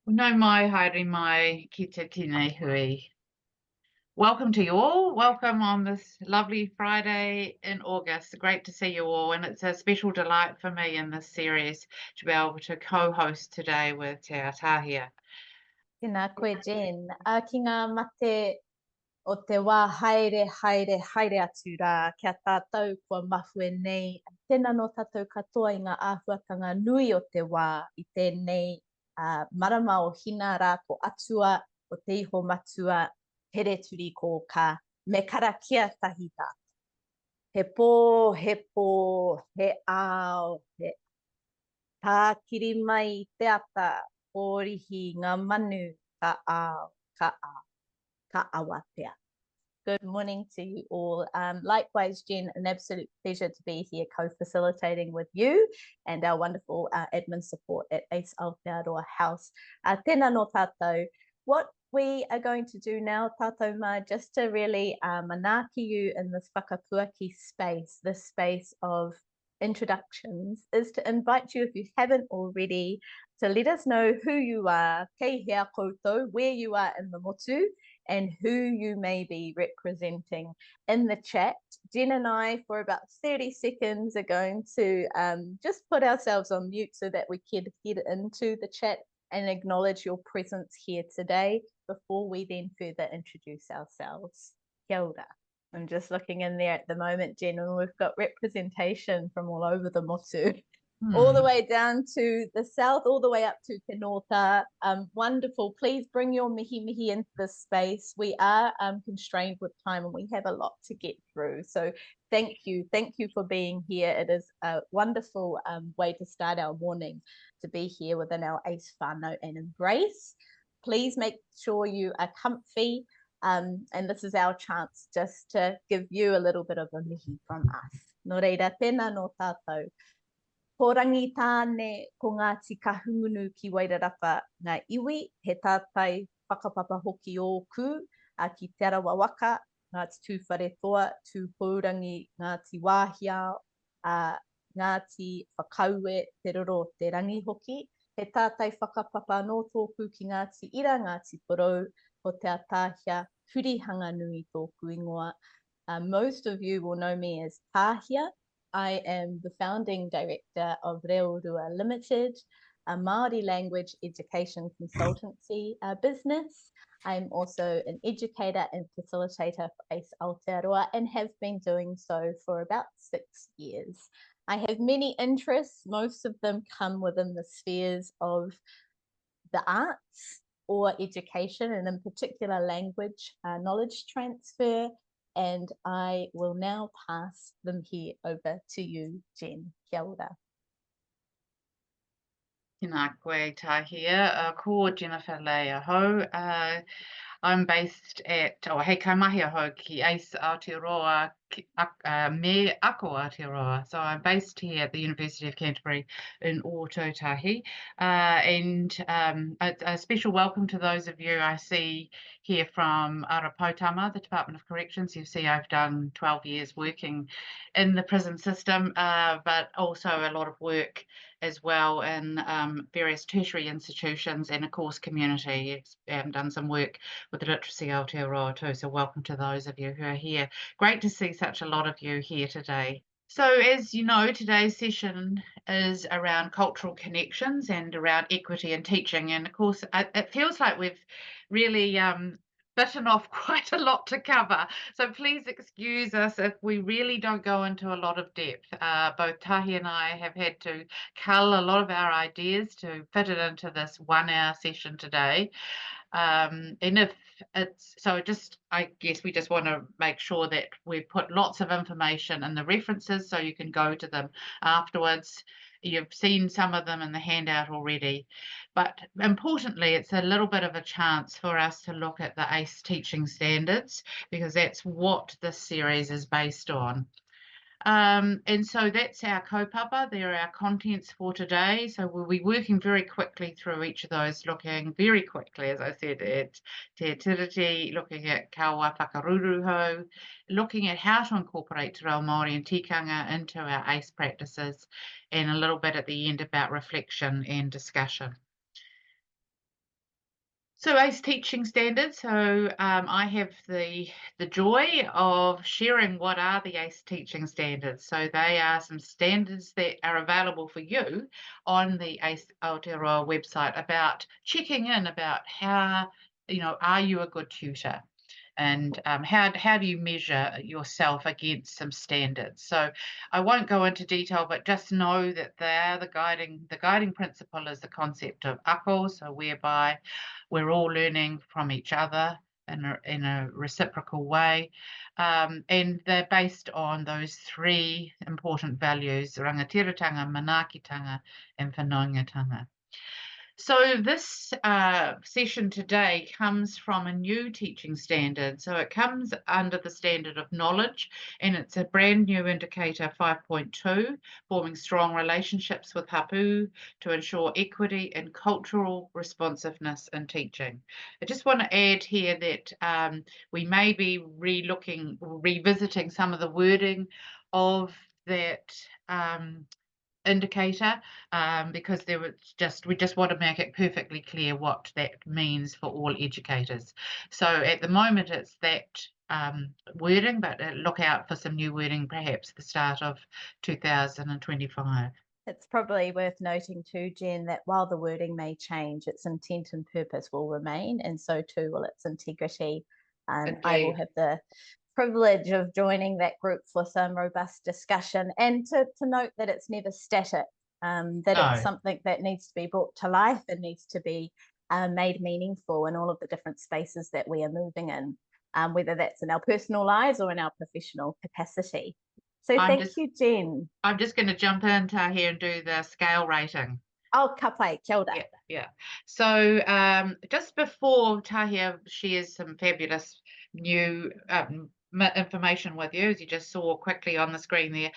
No mai, haere mai, ki te tine hui. Welcome to you all. Welcome on this lovely Friday in August. Great to see you all. And it's a special delight for me in this series to be able to co-host today with Te Atahia. Tēnā koe, Jen. Ki ngā mate o te wā haere atu rā, kia tātou kua mawhue nei. Tēnā no tātou katoa i ngā āhuatanga nui o te wā i tēnei marama o hina rā ko atua o te iho matua here turi ko ka me karakia tahi tā. He pō, he ao, he tākiri mai te ata, orihi ngā manu, ka ao, ka awatea. Good morning to you all. Likewise, Jen, an absolute pleasure to be here co-facilitating with you and our wonderful admin support at Ace Aotearoa House. Tēnā no tātou. What we are going to do now, tātou mā, just to really manaaki you in this whakapuaki space, this space of introductions, is to invite you, if you haven't already, to let us know who you are, kei hea koutou, where you are in the motu, and who you may be representing in the chat. Jen and I, for about 30 seconds, are going to just put ourselves on mute so that we can get into the chat and acknowledge your presence here today before we then further introduce ourselves. Kia ora. I'm just looking in there at the moment, Jen, and we've got representation from all over the motu. All the way down to the south, all the way up to Te Nota. Wonderful. Please bring your mihi into this space. We are constrained with time and we have a lot to get through. So thank you. Thank you for being here. It is a wonderful way to start our morning, to be here within our Ace Whānau and Embrace. Please make sure you are comfy. And this is our chance just to give you a little bit of a mihi from us. Nō reira, tēnā no tātou. Ko rangi tāne ko ngā tika hungunu ki Wairarapa ngā iwi, he tātai whakapapa hoki o ku, ki te arawa waka, ngā ti tūwhare toa, tū pourangi ngā ti wāhia, ngā ti whakaue te roro te rangi hoki, he tātai whakapapa no tōku ki ngā ti ira, ngā ti porou, ko te atahia, hurihanga nui tōku ingoa. Most of you will know me as Tāhia. I am the founding director of Reorua Limited, a Māori language education consultancy business. I'm also an educator and facilitator for Ace Aotearoa and have been doing so for about 6 years. I have many interests. Most of them come within the spheres of the arts or education, and in particular language knowledge transfer. And I will now pass them here over to you, Jen. Kia ora. Tēnā koe Tāhia, ko Jennifer Leaho. I'm based at, hei kaimahi aho ki Ace Aotearoa, me ako Aotearoa. So I'm based here at the University of Canterbury in Ōtautahi. And a special welcome to those of you I see here from Arapotama, the Department of Corrections. You see I've done 12 years working in the prison system, but also a lot of work as well in various tertiary institutions and of course community. Done some work with the Literacy Aotearoa too, so welcome to those of you who are here. Great to see such a lot of you here today. So as you know, today's session is around cultural connections and around equity in teaching, and of course it feels like we've really bitten off quite a lot to cover, so please excuse us if we really don't go into a lot of depth. Both Tahi and I have had to cull a lot of our ideas to fit it into this 1 hour session today. And if it's so, I guess we just want to make sure that we put lots of information in the references so you can go to them afterwards. You've seen some of them in the handout already, but importantly, it's a little bit of a chance for us to look at the ACE teaching standards, because that's what this series is based on. And so that's our kaupapa. There are our contents for today. So we'll be working very quickly through each of those, looking very quickly, as I said, at Te Tiriti, looking at Kawa, Whakaruruhau, looking at how to incorporate Te Reo Māori and Tikanga into our ACE practices, and a little bit at the end about reflection and discussion. So ACE teaching standards. So I have the joy of sharing what are the ACE teaching standards. So they are some standards that are available for you on the ACE Aotearoa website about checking in about how, are you a good tutor? And how do you measure yourself against some standards? So I won't go into detail, but just know that they are the guiding principle is the concept of ako, so whereby we're all learning from each other in a reciprocal way, and they're based on those three important values: rangatiratanga, manaakitanga, and whanaungatanga. So this session today comes from a new teaching standard. So it comes under the standard of knowledge, and it's a brand new indicator 5.2, forming strong relationships with hapū to ensure equity and cultural responsiveness in teaching. I just want to add here that we may be revisiting some of the wording of that indicator, because we just want to make it perfectly clear what that means for all educators. So at the moment it's that wording, but look out for some new wording perhaps at the start of 2025. It's probably worth noting too, Jen, that while the wording may change, its intent and purpose will remain, and so too will its integrity. I will have the privilege of joining that group for some robust discussion, and to note that it's never static, it's something that needs to be brought to life and needs to be made meaningful in all of the different spaces that we are moving in, whether that's in our personal lives or in our professional capacity. So thank you, Jen. I'm just going to jump in here and do the scale rating. Oh, ka pai, kia ora. Yeah. So just before Tahia shares some fabulous new information with you, as you just saw quickly on the screen there,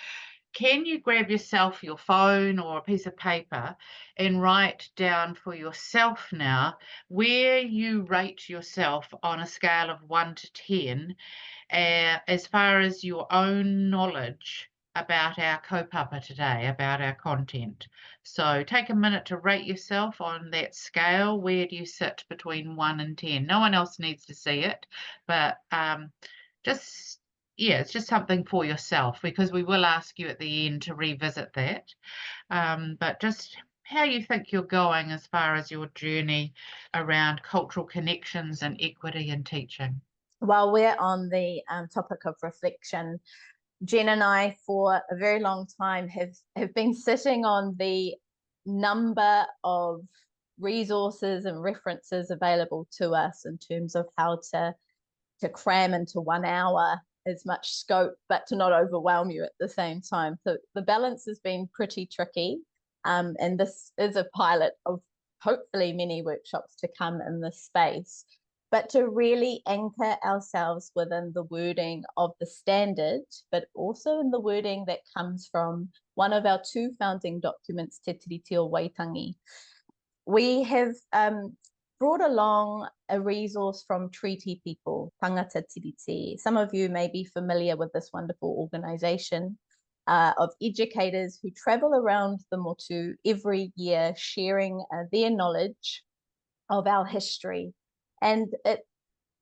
can you grab yourself your phone or a piece of paper and write down for yourself now where you rate yourself on a scale of 1 to 10 as far as your own knowledge about our kaupapa today, about our content. So take a minute to rate yourself on that scale. Where do you sit between 1 and 10? No one else needs to see it, but it's just something for yourself, because we will ask you at the end to revisit that. But just how you think you're going as far as your journey around cultural connections and equity in teaching. While we're on the topic of reflection, Jen and I, for a very long time, have been sitting on the number of resources and references available to us in terms of how to cram into 1 hour as much scope, but to not overwhelm you at the same time. So the balance has been pretty tricky. And this is a pilot of hopefully many workshops to come in this space. But to really anchor ourselves within the wording of the standard, but also in the wording that comes from one of our 2 founding documents, Te Tiriti o Waitangi. We have brought along a resource from treaty people, Tangata Tiriti. Some of you may be familiar with this wonderful organisation of educators who travel around the motu every year sharing their knowledge of our history. And it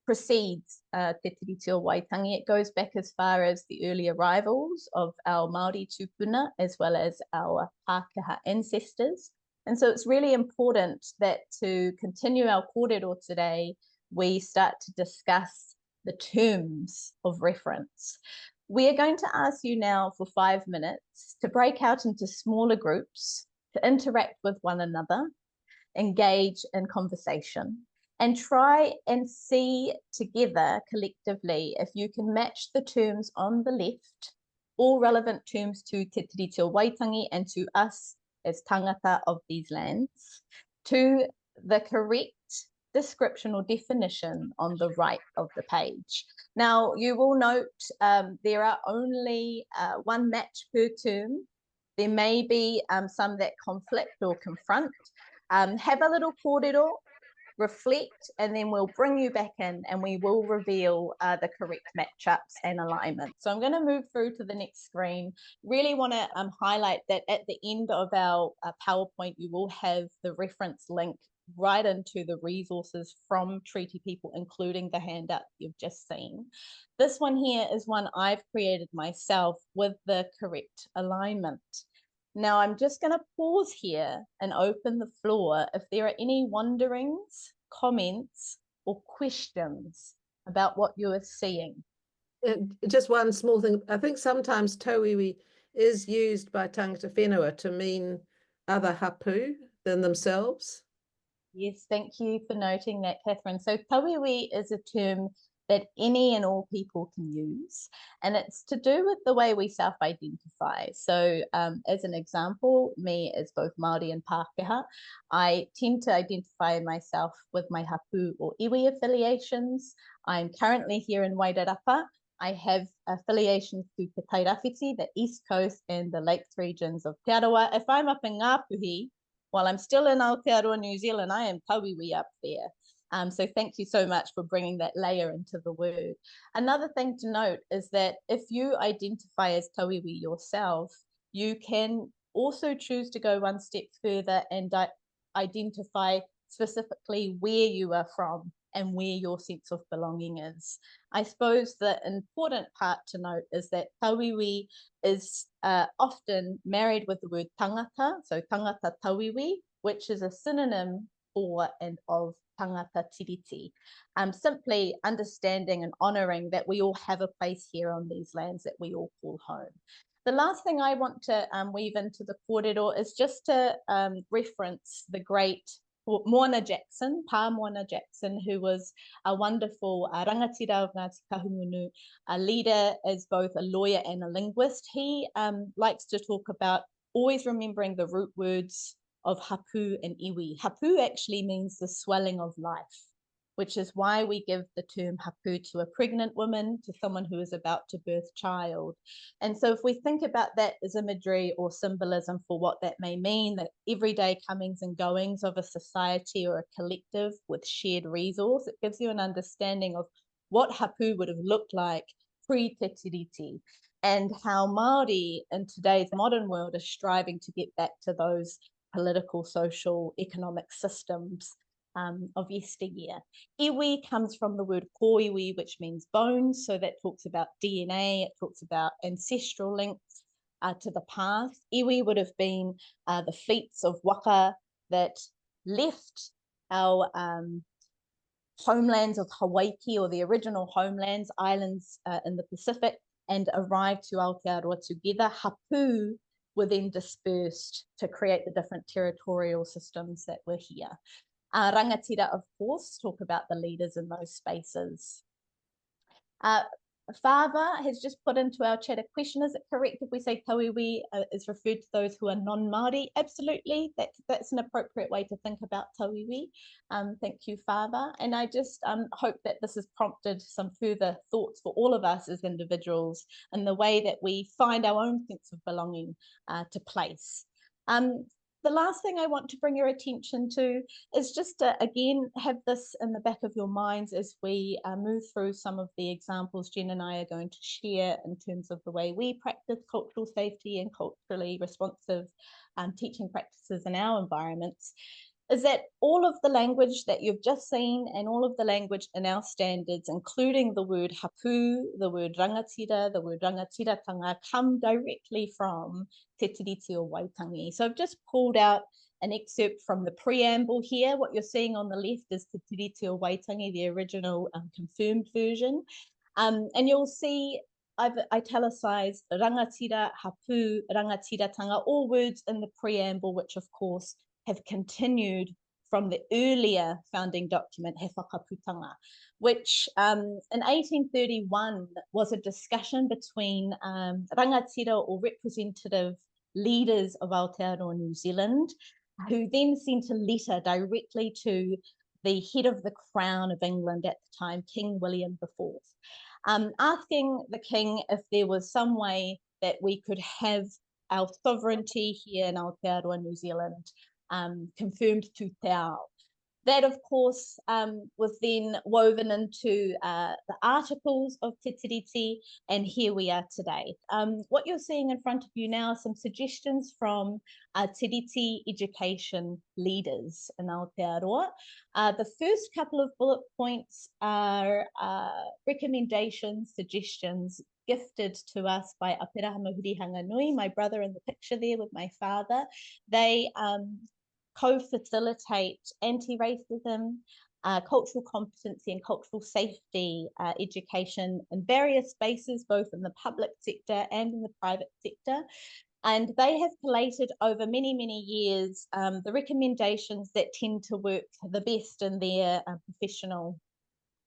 precedes Te Tiriti o Waitangi. It goes back as far as the early arrivals of our Māori tūpuna, as well as our Pākehā ancestors. And so it's really important that to continue our kōrero today, we start to discuss the terms of reference. We are going to ask you now for 5 minutes to break out into smaller groups, to interact with one another, engage in conversation, and try and see together collectively if you can match the terms on the left, all relevant terms to Te Tiriti o Waitangi and to us as tangata of these lands, to the correct description or definition on the right of the page. Now, you will note there are only 1 match per term. There may be some that conflict or confront. Have a little kōrero, reflect, and then we'll bring you back in and we will reveal the correct matchups and alignment. So I'm going to move through to the next screen. Really want to highlight that at the end of our PowerPoint, you will have the reference link right into the resources from treaty people, including the handout you've just seen. This one here is one I've created myself with the correct alignment. Now I'm just going to pause here and open the floor if there are any wonderings, comments, or questions about what you are seeing. Just one small thing. I think sometimes tauiwi is used by tangata whenua to mean other hapū than themselves. Yes, thank you for noting that, Catherine. So tauiwi is a term that any and all people can use, and it's to do with the way we self-identify. So as an example, me as both Māori and Pākehā, I tend to identify myself with my hapū or iwi affiliations. I'm currently here in Waitarapa. I have affiliations to Te Tiriti, the East Coast and the Lakes regions of Te Arawa. If I'm up in Ngāpuhi, while I'm still in Aotearoa, New Zealand, I am tauiwi up there. So thank you so much for bringing that layer into the word. Another thing to note is that if you identify as tauiwi yourself, you can also choose to go one step further and identify specifically where you are from and where your sense of belonging is. I suppose the important part to note is that tauiwi is often married with the word tangata, so tangata tauiwi, which is a synonym for and of tangata tiriti. Simply understanding and honouring that we all have a place here on these lands that we all call home. The last thing I want to weave into the kōrero is just to reference the great Moana Jackson, Pa Moana Jackson, who was a wonderful rangatira of Ngāti Kahungunu, a leader as both a lawyer and a linguist. He likes to talk about always remembering the root words of hapū and iwi. Hapū actually means the swelling of life, which is why we give the term hapū to a pregnant woman, to someone who is about to birth child. And so if we think about that as imagery or symbolism for what that may mean, the everyday comings and goings of a society or a collective with shared resource, it gives you an understanding of what hapū would have looked like pre-Te Tiriti, and how Māori in today's modern world are striving to get back to those political, social, economic systems of yesteryear. Iwi comes from the word kōiwi, which means bones, so that talks about DNA, it talks about ancestral links to the past. Iwi would have been the fleets of waka that left our homelands of Hawaii, or the original homelands, islands in the Pacific, and arrived to Aotearoa together. Hapū were then dispersed to create the different territorial systems that were here. Rangatira, of course, talk about the leaders in those spaces. Fava has just put into our chat a question: is it correct if we say tauiwi is referred to those who are non-Māori? Absolutely, that's an appropriate way to think about tauiwi. Thank you, Fava. And I just hope that this has prompted some further thoughts for all of us as individuals in the way that we find our own sense of belonging to place. The last thing I want to bring your attention to is just to, again, have this in the back of your minds as we move through some of the examples Jen and I are going to share in terms of the way we practice cultural safety and culturally responsive teaching practices in our environments, is that all of the language that you've just seen and all of the language in our standards, including the word hapū, the word rangatira, the word rangatiratanga, come directly from Te Tiriti or Waitangi. So I've just pulled out an excerpt from the preamble here. What you're seeing on the left is Te Tiriti or Waitangi, the original confirmed version. And you'll see I've italicized rangatira, hapū, rangatiratanga, all words in the preamble, which of course have continued from the earlier founding document, He Whakaputanga, which in 1831 was a discussion between rangatira or representative leaders of Aotearoa, New Zealand, who then sent a letter directly to the head of the Crown of England at the time, King William IV, asking the king if there was some way that we could have our sovereignty here in Aotearoa, New Zealand, confirmed to te ao. That, of course, was then woven into the articles of Te Tiriti, and here we are today. What you're seeing in front of you now are some suggestions from Tiriti education leaders in Aotearoa. The first couple of bullet points are recommendations, suggestions gifted to us by Apiraha Mahuri Hanganui, my brother in the picture there with my father. They co-facilitate anti-racism, cultural competency and cultural safety education in various spaces, both in the public sector and in the private sector. And they have collated over many, many years the recommendations that tend to work the best in their professional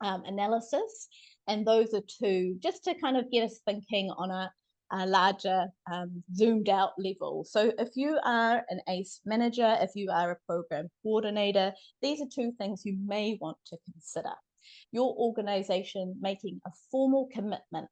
analysis. And those are two, just to kind of get us thinking on a larger zoomed out level. So if you are an ACE manager, if you are a program coordinator, these are two things you may want to consider. Your organization making a formal commitment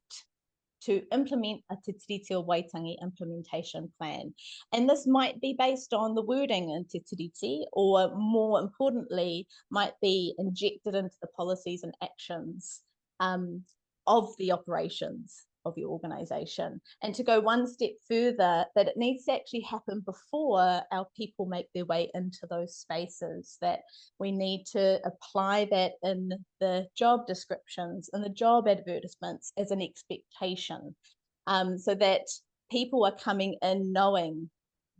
to implement a Te Tiriti o Waitangi implementation plan. And this might be based on the wording in Te Tiriti, or more importantly, might be injected into the policies and actions of the operations of your organization. And to go one step further, that it needs to actually happen before our people make their way into those spaces, that we need to apply that in the job descriptions and the job advertisements as an expectation, so that people are coming in knowing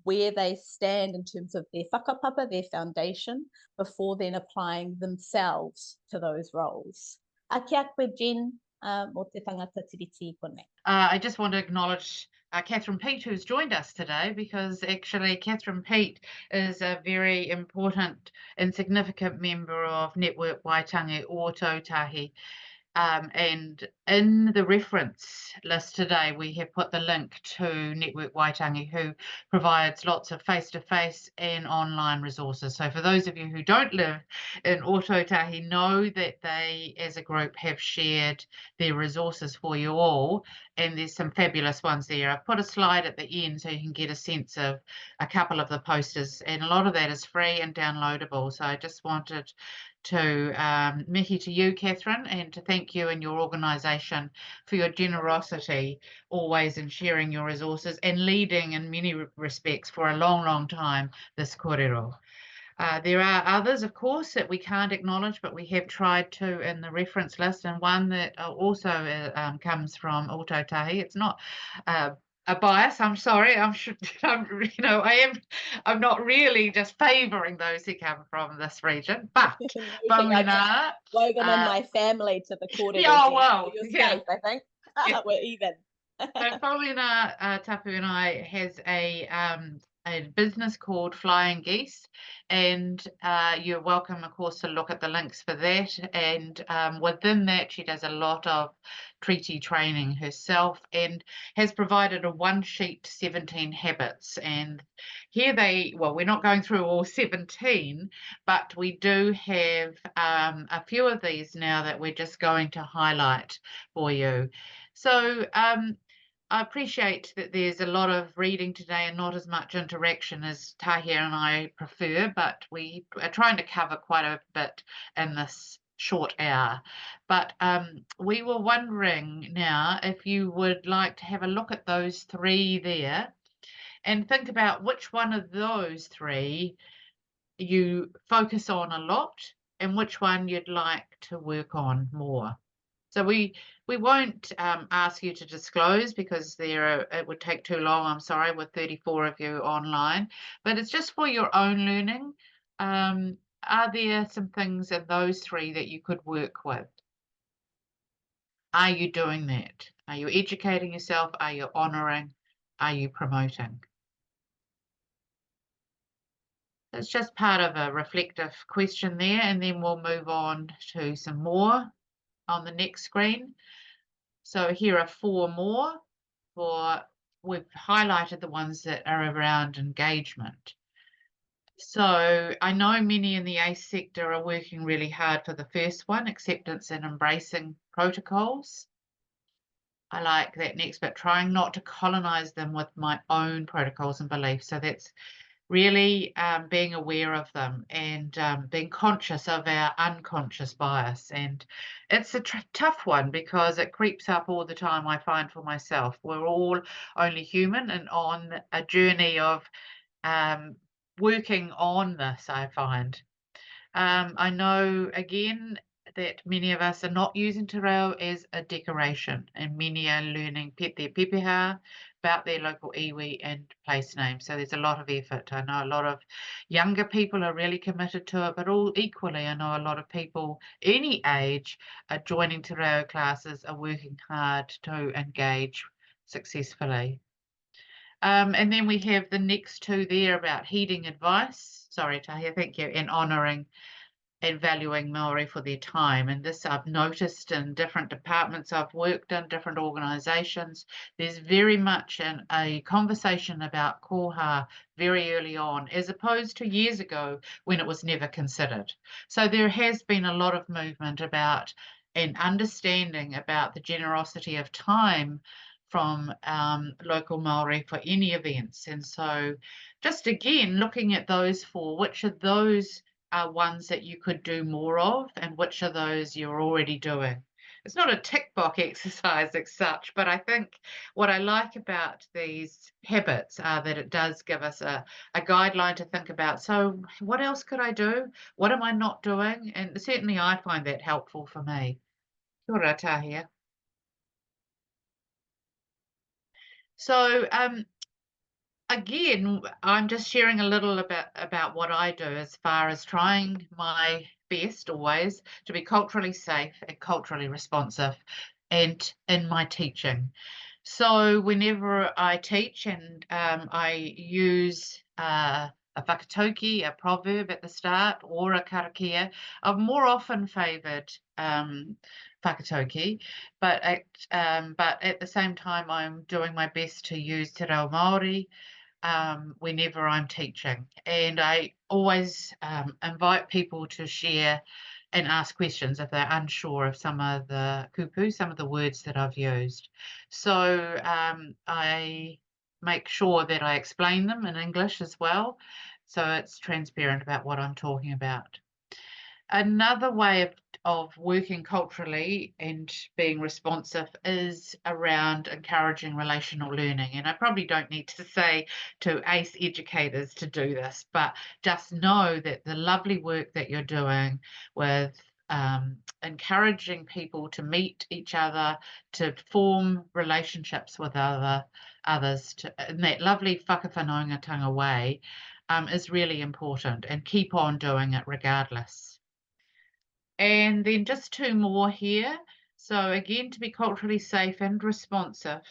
where they stand in terms of their whakapapa, their foundation, before then applying themselves to those roles. A kia koe, Jen, o te tangata tiriti kone. I just want to acknowledge Catherine Peat, who's joined us today, because actually Catherine Peat is a very important and significant member of Network Waitangi o Tautahi. And in the reference list today, we have put the link to Network Waitangi, who provides lots of face-to-face and online resources. So for those of you who don't live in Ōtautahi, know that they, as a group, have shared their resources for you all, and there's some fabulous ones there. I've put a slide at the end so you can get a sense of a couple of the posters, and a lot of that is free and downloadable. So I just wanted to mihi to you, Catherine, and to thank you and your organisation for your generosity always in sharing your resources and leading in many respects for a long, long time this kōrero. There are others, of course, that we can't acknowledge, but we have tried to in the reference list, and one that also comes from Ōtautahi. It's not a bias. I'm sorry. I'm not really just favouring those who come from this region, but Paulina, woven in my family to the kōrero. Yeah, well, so you're yeah. safe, I think. Yeah. We're even. So Paulina Tapu and I has a business called Flying Geese, and you're welcome, of course, to look at the links for that. And within that, she does a lot of treaty training herself, and has provided a one-sheet 17 habits. And here we're not going through all 17, but we do have a few of these now that we're just going to highlight for you. So I appreciate that there's a lot of reading today and not as much interaction as Tahir and I prefer, but we are trying to cover quite a bit in this short hour. But we were wondering now if you would like to have a look at those three there and think about which one of those three you focus on a lot and which one you'd like to work on more. So we won't ask you to disclose, because it would take too long, I'm sorry, with 34 of you online, but it's just for your own learning. Are there some things in those three that you could work with? Are you doing that? Are you educating yourself? Are you honouring? Are you promoting? It's just part of a reflective question there, and then we'll move on to some more on the next screen. So here are four more. We've highlighted the ones that are around engagement. So I know many in the ACE sector are working really hard for the first one, acceptance and embracing protocols. I like that next bit, trying not to colonize them with my own protocols and beliefs. So that's really being aware of them and being conscious of our unconscious bias. And it's a tough one because it creeps up all the time, I find, for myself. We're all only human and on a journey of working on this, I find. I know, again, that many of us are not using te reo as a decoration, and many are learning their pepeha about their local iwi and place names. So there's a lot of effort. I know a lot of younger people are really committed to it, but all equally, I know a lot of people any age are joining te reo classes, are working hard to engage successfully. And then we have the next two there about heeding advice. Sorry, Tahia, thank you, and honouring and valuing Māori for their time. And this I've noticed in different departments I've worked in, different organisations. There's very much a conversation about koha very early on, as opposed to years ago when it was never considered. So there has been a lot of movement about and understanding about the generosity of time from local Māori for any events. And so just again, looking at those four, which of those are ones that you could do more of and which of those you're already doing. It's not a tick box exercise as such, but I think what I like about these habits are that it does give us a guideline to think about. So what else could I do? What am I not doing? And certainly I find that helpful for me. Kia ora, Tahia. So again, I'm just sharing a little about what I do as far as trying my best always to be culturally safe and culturally responsive and in my teaching. So whenever I teach and I use a whakatauki, a proverb at the start, or a karakia, I've more often favoured whakatauki, but at the same time I'm doing my best to use te reo Māori whenever I'm teaching. And I always invite people to share and ask questions if they're unsure of some of the kupu, some of the words that I've used. So I make sure that I explain them in English as well, so it's transparent about what I'm talking about. Another way of working culturally and being responsive is around encouraging relational learning. And I probably don't need to say to ACE educators to do this, but just know that the lovely work that you're doing with encouraging people to meet each other, to form relationships with others in that lovely whakawhanaungatanga way is really important, and keep on doing it regardless. And then just two more here. So again, to be culturally safe and responsive,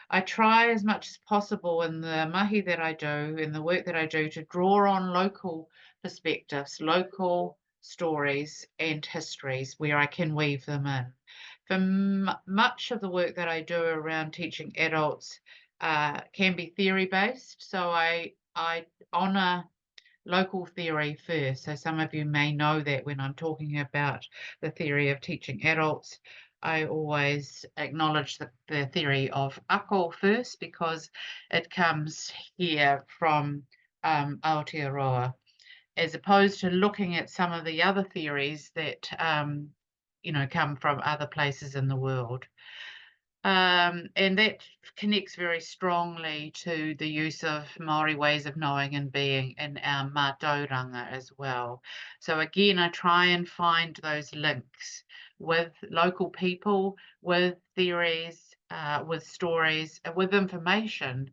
I try as much as possible in the mahi that I do, in the work that I do, to draw on local perspectives, local stories and histories where I can weave them in. For much of the work that I do around teaching adults can be theory-based, so I honour local theory first. So some of you may know that when I'm talking about the theory of teaching adults, I always acknowledge the theory of ako first because it comes here from Aotearoa, as opposed to looking at some of the other theories that come from other places in the world. And that connects very strongly to the use of Māori ways of knowing and being in our mātauranga as well. So again, I try and find those links with local people, with theories, with stories, with information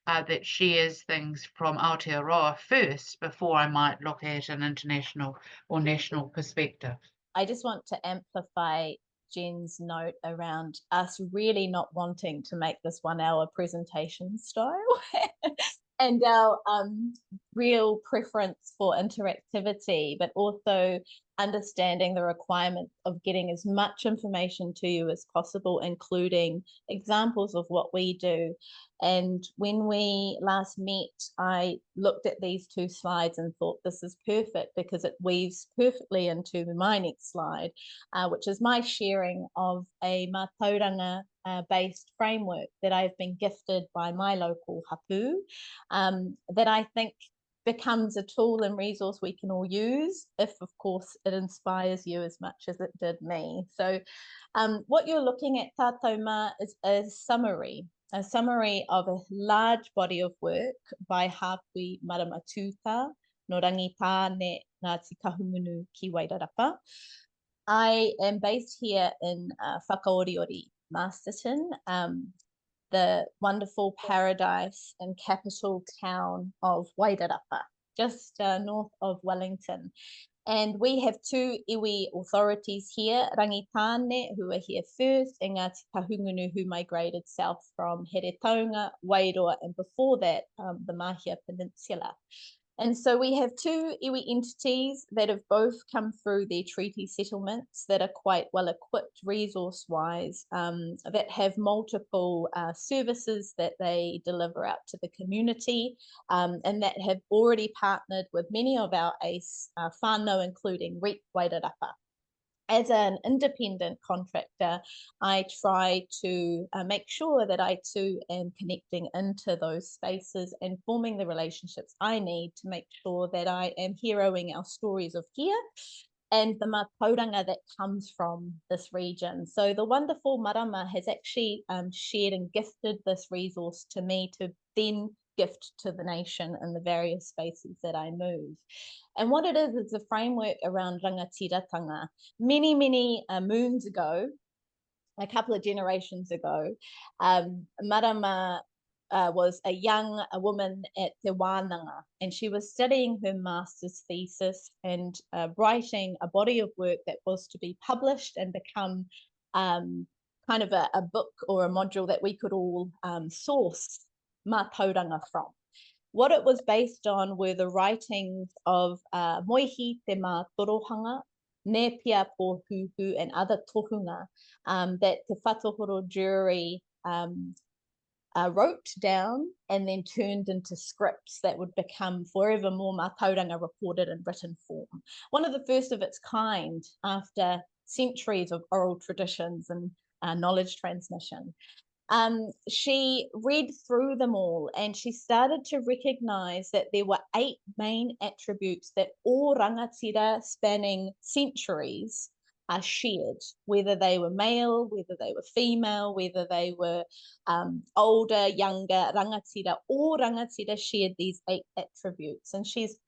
that shares things from Aotearoa first before I might look at an international or national perspective. I just want to amplify Jen's note around us really not wanting to make this 1 hour presentation style and our real preference for interactivity, but also understanding the requirement of getting as much information to you as possible, including examples of what we do. And when we last met, I looked at these two slides and thought this is perfect because it weaves perfectly into my next slide, which is my sharing of a mātauranga based framework that I've been gifted by my local hapū, that I think becomes a tool and resource we can all use if, of course, it inspires you as much as it did me. So what you're looking at, tātou mā, is a summary of a large body of work by hapū marama tūta, no rangitāne Ngāti Kahungunu ki Wairarapa. I am based here in Whakaoriori, Masterton, the wonderful paradise and capital town of Waitarapa, just north of Wellington. And we have two iwi authorities here, Rangitāne, who are here first, and Ngāti Kahungunu, who migrated south from Heretaunga, Wairoa, and before that, the Mahia Peninsula. And so we have two iwi entities that have both come through their treaty settlements that are quite well equipped resource-wise, that have multiple services that they deliver out to the community, and that have already partnered with many of our ACE whānau, including REAP Waitarapa. As an independent contractor, I try to make sure that I too am connecting into those spaces and forming the relationships I need to make sure that I am heroing our stories of here and the mātauranga that comes from this region. So the wonderful marama has actually shared and gifted this resource to me to then gift to the nation in the various spaces that I move. And what it is a framework around rangatiratanga. Many, many moons ago, a couple of generations ago, marama was a young woman at Te Wānanga, and she was studying her master's thesis and writing a body of work that was to be published and become kind of a book or a module that we could all source mātauranga from. What it was based on were the writings of Moihi Te Mā Torohanga, Nepia Po Huhu, and other tohunga that the whatohoro jury wrote down and then turned into scripts that would become forevermore mātauranga reported in written form. One of the first of its kind after centuries of oral traditions and knowledge transmission. She read through them all and she started to recognize that there were 8 main attributes that all rangatira spanning centuries are shared, whether they were male, whether they were female, whether they were older, younger, rangatira, all rangatira shared these 8 attributes. And she's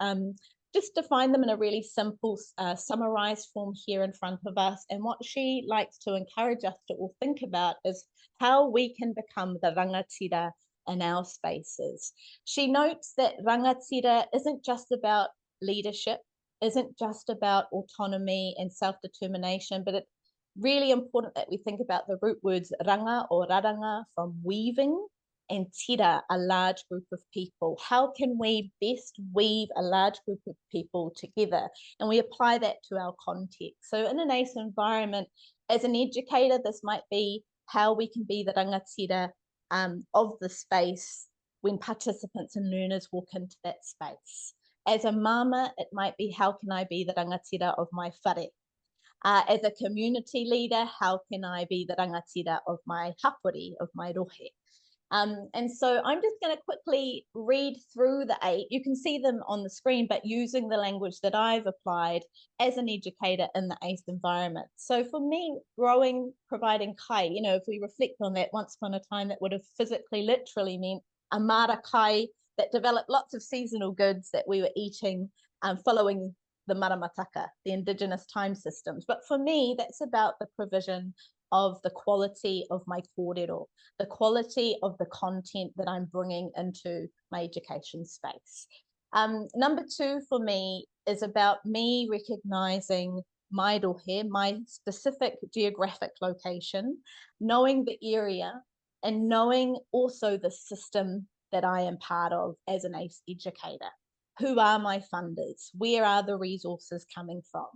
just defined them in a really simple summarized form here in front of us. And what she likes to encourage us to all think about is how we can become the rangatira in our spaces. She notes that rangatira isn't just about leadership, isn't just about autonomy and self-determination, but it's really important that we think about the root words ranga or raranga, from weaving, and tira, a large group of people. How can we best weave a large group of people together? And we apply that to our context. So in an ACE environment, as an educator, this might be how we can be the rangatira of the space when participants and learners walk into that space. As a mama, it might be, how can I be the rangatira of my whare? As a community leader, how can I be the rangatira of my hapuri, of my rohe? And so I'm just going to quickly read through the 8. You can see them on the screen, but using the language that I've applied as an educator in the ACE environment. So for me, growing, providing kai, you know, if we reflect on that, once upon a time that would have physically, literally meant a mara kai that developed lots of seasonal goods that we were eating, following the maramataka, the indigenous time systems. But for me, that's about the provision of the quality of my kōrero, the quality of the content that I'm bringing into my education space. Number 2 for me is about me recognizing my rohe, my specific geographic location, knowing the area and knowing also the system that I am part of as an ACE educator. Who are my funders? Where are the resources coming from?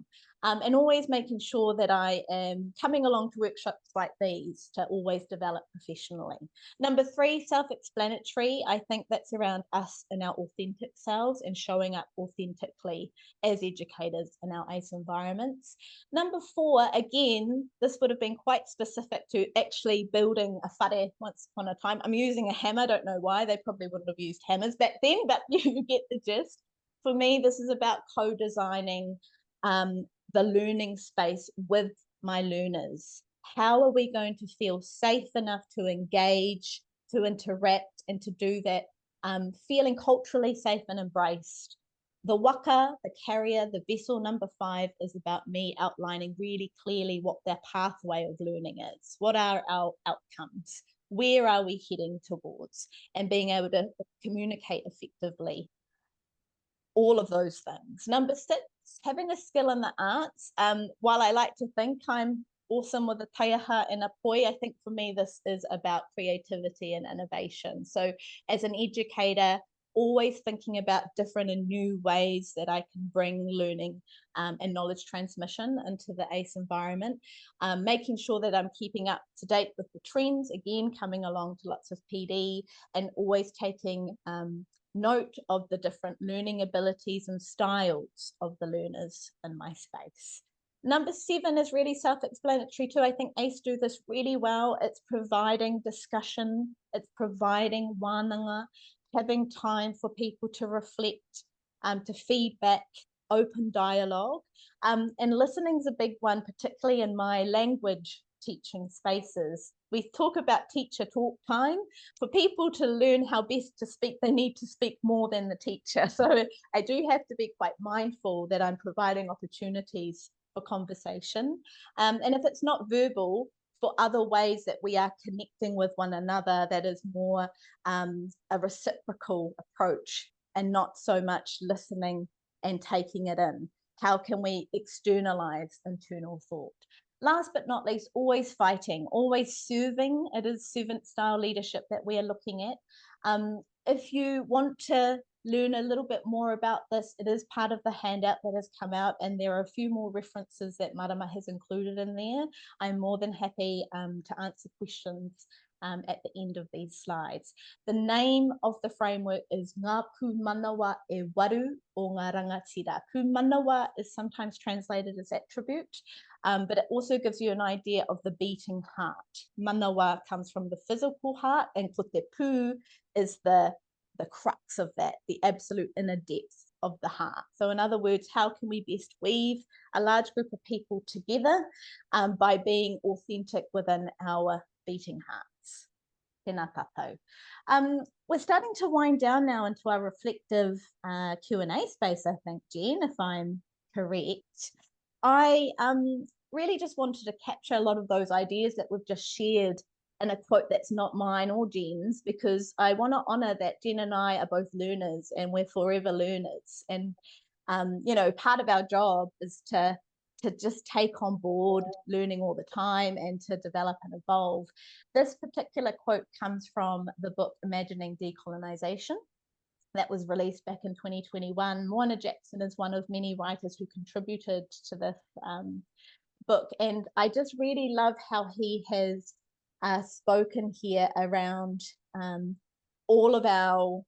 And always making sure that I am coming along to workshops like these to always develop professionally. Number 3, self-explanatory. I think that's around us and our authentic selves and showing up authentically as educators in our ACE environments. Number 4, again, this would have been quite specific to actually building a whare once upon a time. I'm using a hammer, don't know why, they probably wouldn't have used hammers back then, but you get the gist. For me, this is about co-designing the learning space with my learners. How are we going to feel safe enough to engage, to interact, and to do that, feeling culturally safe and embraced? The waka, the carrier, the vessel number 5 is about me outlining really clearly what their pathway of learning is. What are our outcomes? Where are we heading towards? And being able to communicate effectively. All of those things. Number 6, having a skill in the arts. While I like to think I'm awesome with the taiaha and a poi, I think for me this is about creativity and innovation. So as an educator, always thinking about different and new ways that I can bring learning and knowledge transmission into the ACE environment, making sure that I'm keeping up to date with the trends, again, coming along to lots of PD, and always taking note of the different learning abilities and styles of the learners in my space. Number 7 is really self-explanatory too. I think ACE do this really well. It's providing discussion, it's providing wānanga, having time for people to reflect, to feedback, open dialogue. And listening is a big one, particularly in my language teaching spaces. We talk about teacher talk time. For people to learn how best to speak, they need to speak more than the teacher. So I do have to be quite mindful that I'm providing opportunities for conversation. And if it's not verbal, for other ways that we are connecting with one another, that is more a reciprocal approach and not so much listening and taking it in. How can we externalize internal thought? Last but not least, always fighting, always serving. It is servant style leadership that we are looking at. If you want to learn a little bit more about this, it is part of the handout that has come out, and there are a few more references that Marama has included in there. I'm more than happy to answer questions at the end of these slides. The name of the framework is Ngā Pū Manawa e Waru o Ngā Rangatira. Pū Manawa is sometimes translated as attribute, but it also gives you an idea of the beating heart. Manawa comes from the physical heart, and ko te pū is the crux of that, the absolute inner depth of the heart. So in other words, how can we best weave a large group of people together by being authentic within our beating hearts? Tēnā tātou. We're starting to wind down now into our reflective Q&A space, I think, Jen, if I'm correct. I really just wanted to capture a lot of those ideas that we've just shared in a quote that's not mine or Jen's, because I want to honour that Jen and I are both learners and we're forever learners. And, you know, part of our job is to just take on board learning all the time and to develop and evolve. This particular quote comes from the book Imagining Decolonisation that was released back in 2021. Moana Jackson is one of many writers who contributed to this book. And I just really love how he has spoken here around all of our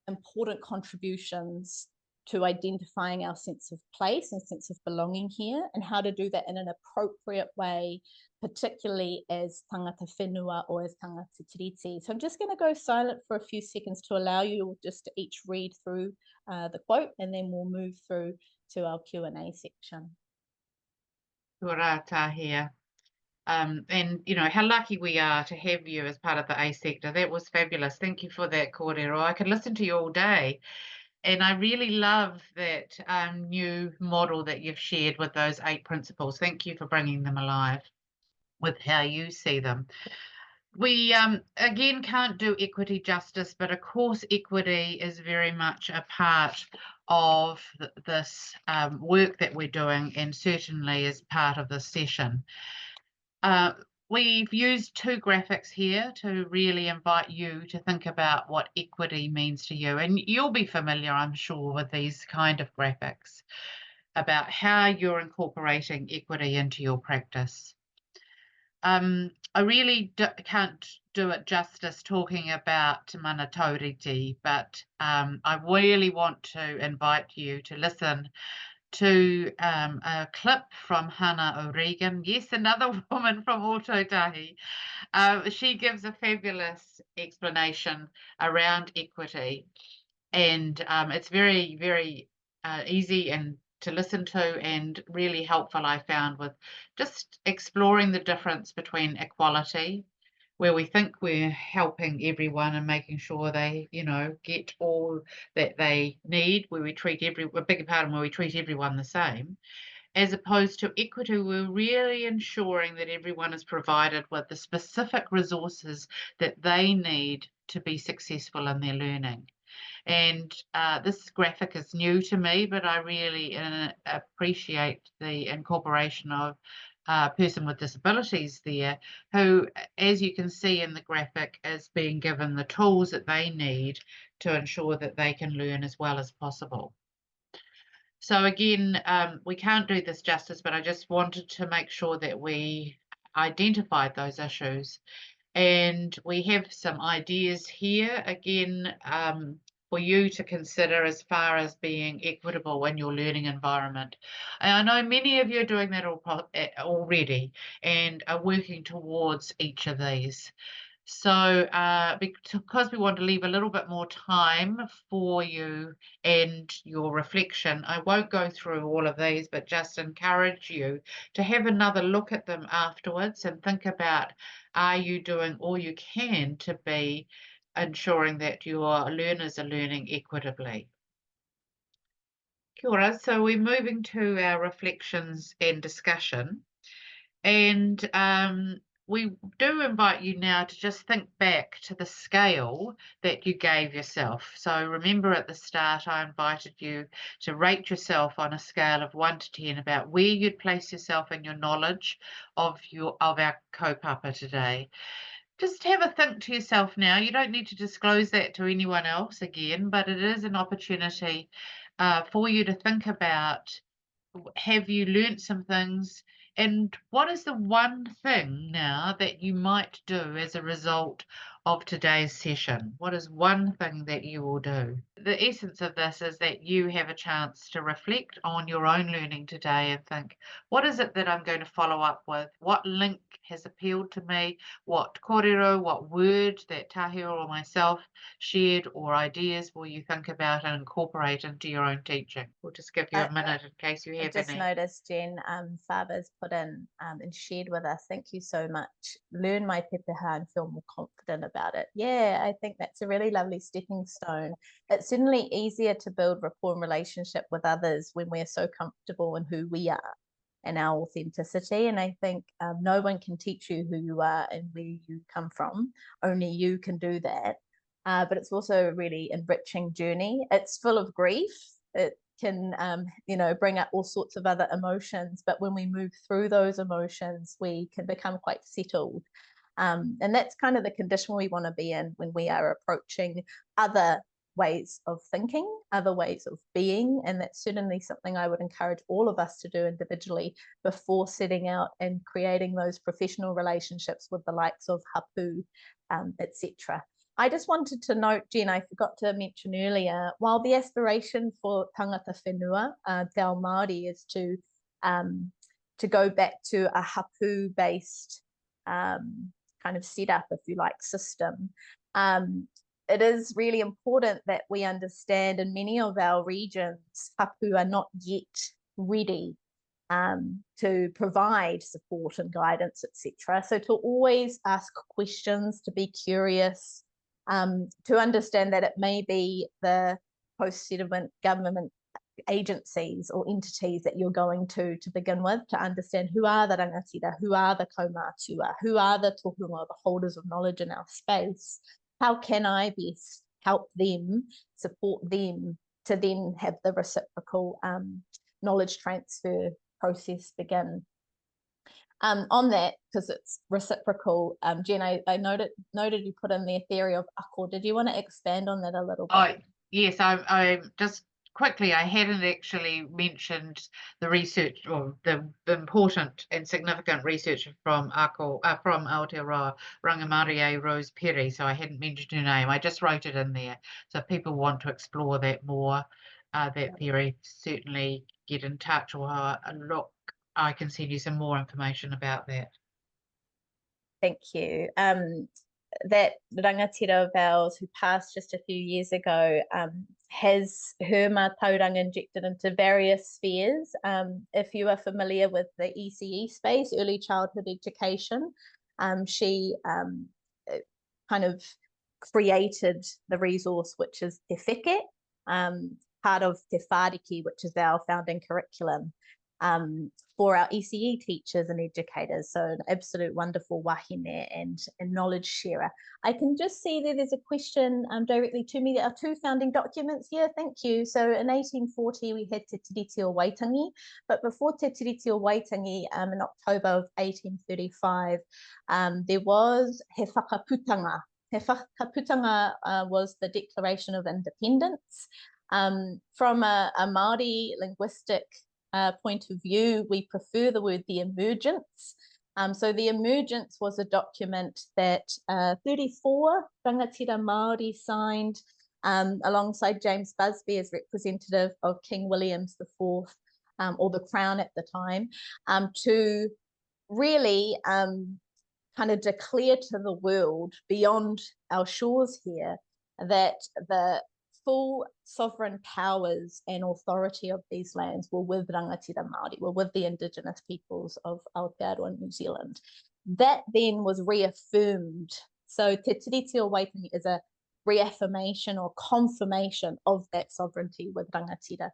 important contributions to identifying our sense of place and sense of belonging here, and how to do that in an appropriate way, particularly as tangata whenua or as tangata tiriti. So I'm just going to go silent for a few seconds to allow you just to each read through the quote, and then we'll move through to our Q&A section. Kia ora tāhia. And, you know, how lucky we are to have you as part of the ACE sector. That was fabulous. Thank you for that, kōrero. I could listen to you all day. And I really love that new model that you've shared with those 8 principles. Thank you for bringing them alive with how you see them. We, again, can't do equity justice, but of course equity is very much a part of this work that we're doing, and certainly is part of this session. We've used 2 graphics here to really invite you to think about what equity means to you. And you'll be familiar, I'm sure, with these kind of graphics about how you're incorporating equity into your practice. I really can't do it justice talking about mana tauriti, but I really want to invite you to listen to a clip from Hannah O'Regan. Yes, another woman from Ōtautahi. She gives a fabulous explanation around equity. And it's very, very easy and to listen to, and really helpful, I found, with just exploring the difference between equality, where we think we're helping everyone and making sure they, get all that they need, where we treat a bigger part of where we treat everyone the same, as opposed to equity, we're really ensuring that everyone is provided with the specific resources that they need to be successful in their learning. And this graphic is new to me, but I really appreciate the incorporation of a person with disabilities there, who, as you can see in the graphic, is being given the tools that they need to ensure that they can learn as well as possible. So again, we can't do this justice, but I just wanted to make sure that we identified those issues. And we have some ideas here, again, for you to consider as far as being equitable in your learning environment. And I know many of you are doing that already and are working towards each of these. So because we want to leave a little bit more time for you and your reflection, I won't go through all of these, but just encourage you to have another look at them afterwards and think about, are you doing all you can to be ensuring that your learners are learning equitably? Kia ora. So we're moving to our reflections and discussion. And we do invite you now to just think back to the scale that you gave yourself. So remember, at the start, I invited you to rate yourself on a scale of 1 to 10 about where you'd place yourself in your knowledge of our kaupapa today. Just have a think to yourself now. You don't need to disclose that to anyone else again, but it is an opportunity for you to think about, have you learnt some things? And what is the one thing now that you might do as a result of today's session? What is one thing that you will do? The essence of this is that you have a chance to reflect on your own learning today and think, what is it that I'm going to follow up with? What link has appealed to me? What kōrero, what word that Tahira or myself shared, or ideas will you think about and incorporate into your own teaching? We'll just give you a minute in case you have I just any. noticed, Jen, Faber's put in and shared with us, thank you so much. Learn my pepeha and feel more confident about it. Yeah, I think that's a really lovely stepping stone. It's certainly easier to build rapport and relationship with others when we're so comfortable in who we are and our authenticity. And I think no one can teach you who you are and where you come from. Only you can do that. But it's also a really enriching journey. It's full of grief. It can bring up all sorts of other emotions, but when we move through those emotions, we can become quite settled, and that's kind of the condition we want to be in when we are approaching other ways of thinking, other ways of being. And that's certainly something I would encourage all of us to do individually before setting out and creating those professional relationships with the likes of hapū, etc. I just wanted to note, Jen, I forgot to mention earlier, while the aspiration for tangata whenua, Te Ao Māori, is to go back to a hapū-based kind of setup, if you like, system, it is really important that we understand in many of our regions, hapū are not yet ready to provide support and guidance, etc. So to always ask questions, to be curious, to understand that it may be the post-settlement government agencies or entities that you're going to begin with, to understand who are the rangatira, who are the kaumātua, who are the tohunga, the holders of knowledge in our space. How can I best help them, support them to then have the reciprocal knowledge transfer process begin? On that, because it's reciprocal, Jen, I noted you put in the theory of ako. Did you want to expand on that a little bit? Oh, yes, I just quickly, I hadn't actually mentioned the research, or the important and significant research from Aotearoa Rangamārie Rose Perry, so I hadn't mentioned her name. I just wrote it in there. So if people want to explore that more, that theory, certainly get in touch, or look, I can send you some more information about that. Thank you. that rangatira of ours who passed just a few years ago has her mātauranga injected into various spheres. If you are familiar with the ECE space, early childhood education, she kind of created the resource which is Te Wheke, part of Te Whāriki, which is our founding curriculum for our ECE teachers and educators. So an absolute wonderful wahine and knowledge sharer. I can just see that there's a question directly to me. There are two founding documents here. Thank you. So in 1840, we had Te Tiriti o Waitangi, but before Te Tiriti o Waitangi, in October of 1835, there was He Whakaputanga. He Whakaputanga was the Declaration of Independence. From a Māori linguistic point of view, we prefer the word the emergence. So the emergence was a document that 34 rangatira Māori signed alongside James Busby as representative of King Williams IV, or the Crown at the time, to really kind of declare to the world beyond our shores here that the full sovereign powers and authority of these lands were with rangatira Māori, were with the Indigenous peoples of Aotearoa, New Zealand. That then was reaffirmed. So Te Tiriti o Waitangi is a reaffirmation or confirmation of that sovereignty with rangatira.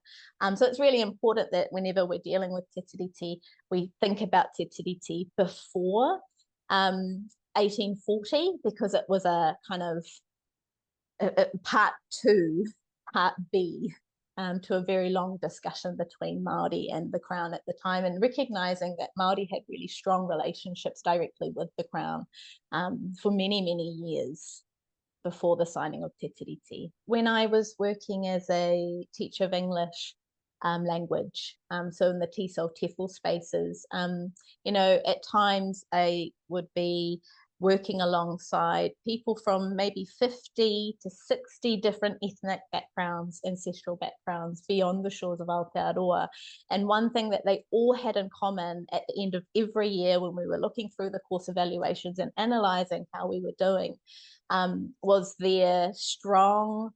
So it's really important that whenever we're dealing with Te Tiriti, we think about Te Tiriti before 1840, because it was a kind of part B to a very long discussion between Māori and the Crown at the time, and recognising that Māori had really strong relationships directly with the Crown for many, many years before the signing of Te Tiriti. When I was working as a teacher of English language, so in the TESOL, TEFL spaces, you know, at times I would be working alongside people from maybe 50 to 60 different ethnic backgrounds, ancestral backgrounds beyond the shores of Aotearoa. And one thing that they all had in common at the end of every year when we were looking through the course evaluations and analysing how we were doing was their strong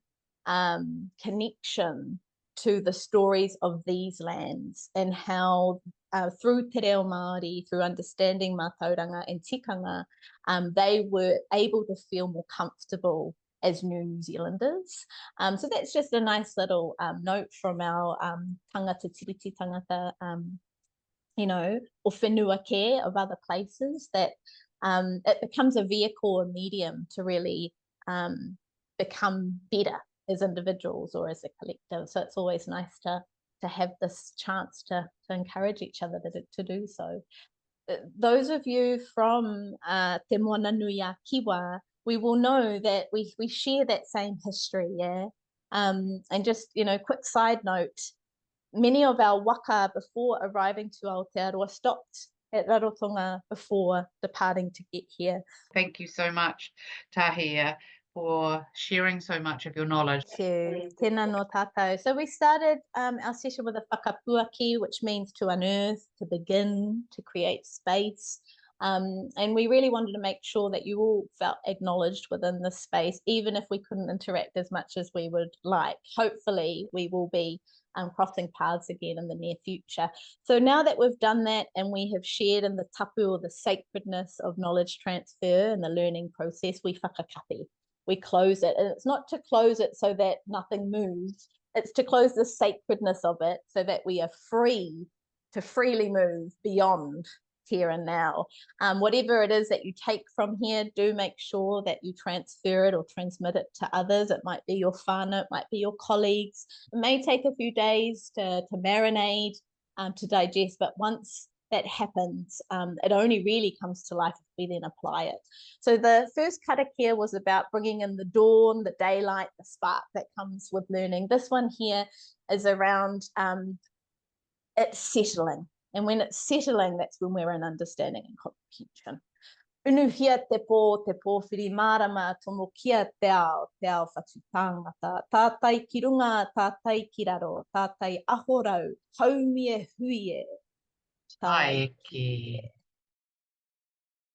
connection to the stories of these lands, and how through te reo Māori, through understanding mātauranga and tikanga, they were able to feel more comfortable as New Zealanders. So that's just a nice little note from our tangata tiriti tangata, you know, o whenua care of other places, that it becomes a vehicle, a medium to really become better as individuals or as a collective. So it's always nice to have this chance to encourage each other to do so. Those of you from Te Moana Nui a Kiwa, we will know that we share that same history, yeah? And just, you know, quick side note, many of our waka before arriving to Aotearoa stopped at Rarotonga before departing to get here. Thank you so much, Tahia, for sharing so much of your knowledge. Thank you. Tēnā no tātou. So we started our session with a whakapuaki, which means to unearth, to begin, to create space. And we really wanted to make sure that you all felt acknowledged within this space, even if we couldn't interact as much as we would like. Hopefully we will be crossing paths again in the near future. So now that we've done that and we have shared in the tapu, or the sacredness of knowledge transfer and the learning process, we whakakapi. We close it, and it's not to close it so that nothing moves, it's to close the sacredness of it so that we are free to freely move beyond here and now. Whatever it is that you take from here, do make sure that you transfer it or transmit it to others. It might be your whānau, it might be your colleagues. It may take a few days to marinate, to digest, but once that happens, it only really comes to life if we then apply it. So the first karakia was about bringing in the dawn, the daylight, the spark that comes with learning. This one here is around it settling. And when it's settling, that's when we're in understanding and comprehension. Unuhia te pō whiri marama tomo kia te ao whatu tāngata. Tātai ki runga, tātai ki raro, tātai ahorau, haumie huie. Taiki.